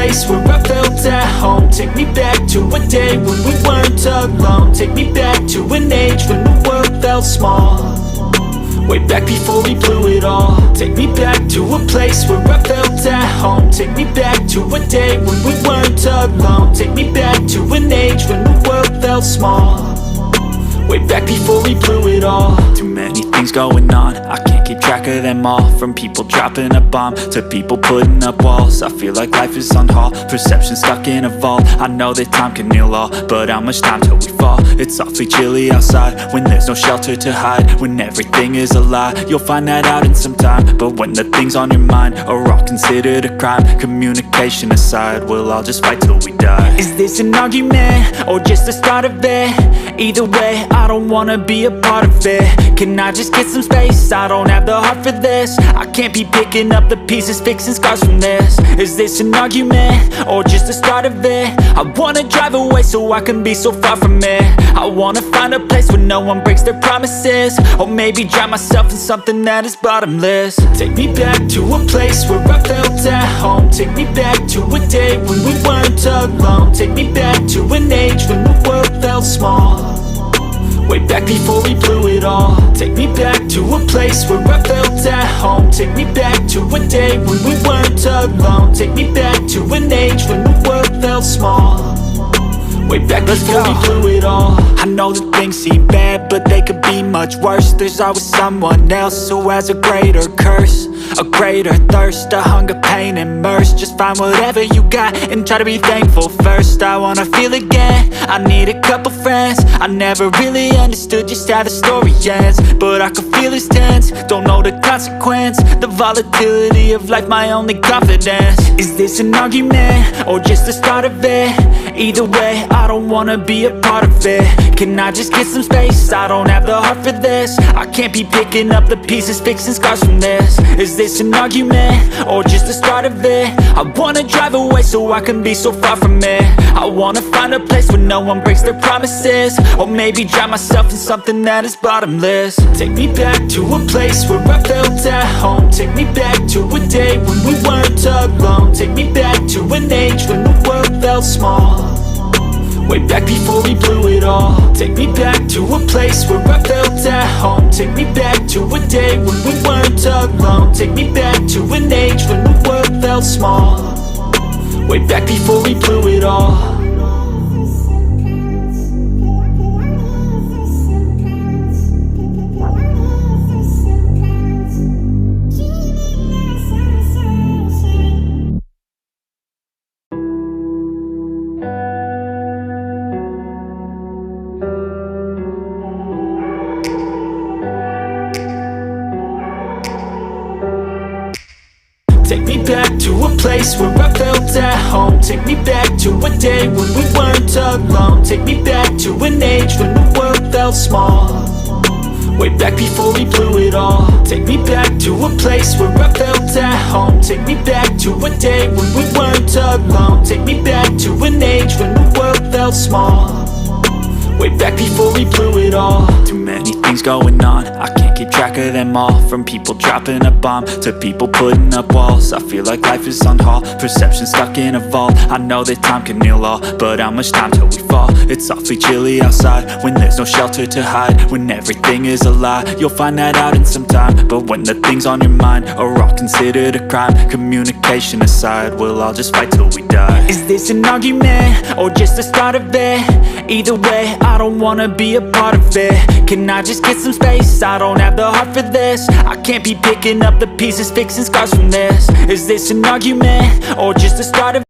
place where I felt at home. Take me back to a day when we weren't alone. Take me back to an age when the world felt small. Way back before we blew it all. Take me back to a place where I felt at home. Take me back to a day when we weren't alone. Take me back to an age when the world felt small. Way back before we blew it all. Too many things going on, I can't keep track of them all. From people dropping a bomb to people putting up walls. I feel like life is on hold, perception stuck in a vault. I know that time can heal all, but how much time till we fall? It's awfully chilly outside when there's no shelter to hide. When everything is a lie, you'll find that out in some time. But when the things on your mind are all considered a crime, communication aside, we'll all just fight till we die. Is this an argument or just the start of it? Either way, I don't wanna be a part of it. Can I just get some space? I don't have the heart for this. I can't be picking up the pieces, fixing scars from this. Is this an argument or just the start of it? I wanna drive away so I can be so far from it. I wanna find a place where no one breaks their promises. Or maybe drown myself in something that is bottomless. Take me back to a place where I felt at home. Take me back to a day when we weren't alone. Take me back to an age when the world felt small. Way back before we blew it all. Take me back to a place where I felt at home. Take me back to a day when we weren't alone. Take me back to an age when the world felt small. Way back before we blew it all. I know that things seem bad, but they could be much worse. There's always someone else who has a greater curse, a greater thirst, a hunger, pain, and mercy. Just find whatever you got and try to be thankful first. I wanna feel again, I need a couple friends. I never really understood just how the story ends, but I can feel it's tense, don't know the consequence. The volatility of life, my only confidence. Is this an argument or just the start of it? Either way, I don't wanna be a part of it. Can I just get some space? I don't have the heart for this. I can't be picking up the pieces, fixing scars from this. Is this an argument or just the start of it? I wanna drive away so I can be so far from it. I wanna find a place where no one breaks their promises. Or maybe drown myself in something that is bottomless. Take me back to a place where I felt at home. Take me back to a day when we weren't alone. Take me back to an age when the world felt small. Way back before we blew it all. Take me back to a place where I felt at home. Take me back to a day when we weren't alone. Take me back to an age when the world felt small. Way back before we blew it all. Take me back to a place where I felt at home. Take me back to a day when we weren't alone. Take me back to an age when the world felt small. Way back before we blew it all. Take me back to a place where I felt at home. Take me back to a day when we weren't alone. Take me back to an age when the world felt small. Way back before we blew it all. Too many things going on, I can't keep track of them all. From people dropping a bomb to people putting up walls. I feel like life is on hold, perception stuck in a vault. I know that time can heal all, but how much time till we fall? It's awfully chilly outside when there's no shelter to hide. When everything is a lie, you'll find that out in some time. But when the things on your mind are all considered a crime, communication aside, we'll all just fight till we die. Is this an argument or just the start of it? Either way, I don't wanna be a part of it. Can I just get some space? I don't have the heart for this. I can't be picking up the pieces, fixing scars from this. Is this an argument or just the start of